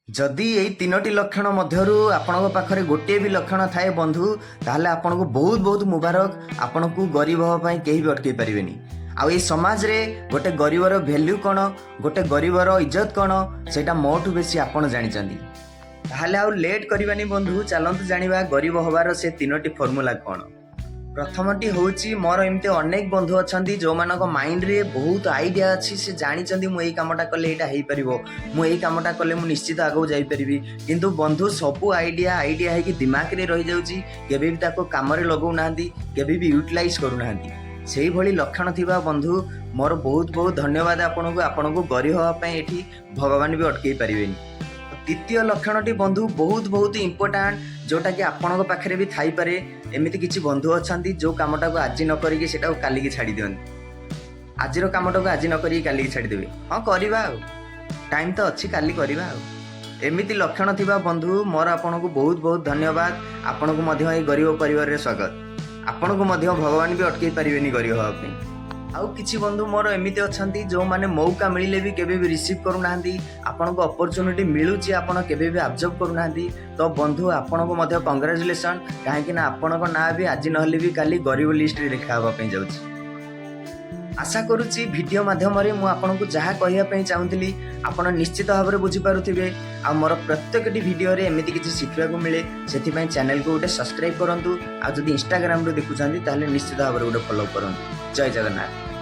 जदि यही तीनोटी लक्षण मध्यरु आपणक पाखरे गोटे भी लक्षण थाए बंधु ताहले आपणको बहुत बहुत मुबारक। आपणको गरीब होवा पई केही भी अटकै परिबेनी। आ ए समाज रे गोटे गरीबर वैल्यू कोन, गोटे गरीबर इज्जत कोन, सेटा मोठु बेसी आपण जानि चंदी। ताहले आ लेट करबानी बंधु, चलंतु जानिबा गरीब होबार से तीनोटी फॉर्मूला कोन। प्रथमटी होची मोर एमते अनेक बंधु अछंती जो मानक माइंड रे बहुत आइडिया अछि, से जानि चंदी मु एई कामटा कले एटा हेई परिबो, मु एई कामटा कले मु निश्चित आगो जाई परिबी। किंतु बंधु सबु आइडिया है कि दिमाग रे रहि जाउची, केबे भी ताको काम रे लगौ नांदी, केबे भी यूटिलाइज करू नांदी। सेही भली लक्षण थिबा बंधु मोर बहुत बहुत धन्यवाद। आपनको गरीब होवा पई एठी भगवान भी अटकै परिबेनी। तृतीय लक्षणटी बंधु बहुत बहुत इंपोर्टाट, जोटा कि आपण पाखे भी थाई पारे। एमती किसी बंधु अच्छा जो कामटा को आज न करिके सेटा को काली की छाड़ी दियंती। आजिर कामटा को आज न करिके काली की छाड़ी देबे, हाँ करवा टाइम तो अच्छी काली करवा। एमती लक्षण थिबा बंधु मोर आपनको बहुत बहुत धन्यवाद। आपनको मध्य ए गरीब परिवार रे स्वागत। आपनको मध्य भगवान भी अटकै पारिबेनी गरीब होवा पे। आउ किछि बंधु मोर एमिति अछंती जो माने मौका मिलिले भी केबे भी रिसीव करू नाहंती। आपनको अपॉर्चुनिटी मिलुची, आपण केबे भी ऑब्जर्व करू नाहंती। तो बंधु आपनको मध्य कांग्रेचुलेशन, काहे कि ना आपनको ना भी आज नहले भी काली गरीब लिस्ट रे देखा हबा पे जाउची। आशा करूची वीडियो माध्यम रे मु आपनको जहा कहिया पे चाहुतली आपण निश्चित भाव रे बुझी पारुथिबे। आ मोर प्रत्येकटी वीडियो रे एमिति किछि शिखिबा को मिले, सेति पई चैनल को उटे सब्सक्राइब करंतु। आ जदि इंस्टाग्राम रे देखुछांती ताले निश्चित भाव रे उटे फॉलो करंतु। जय जगन्नाथ।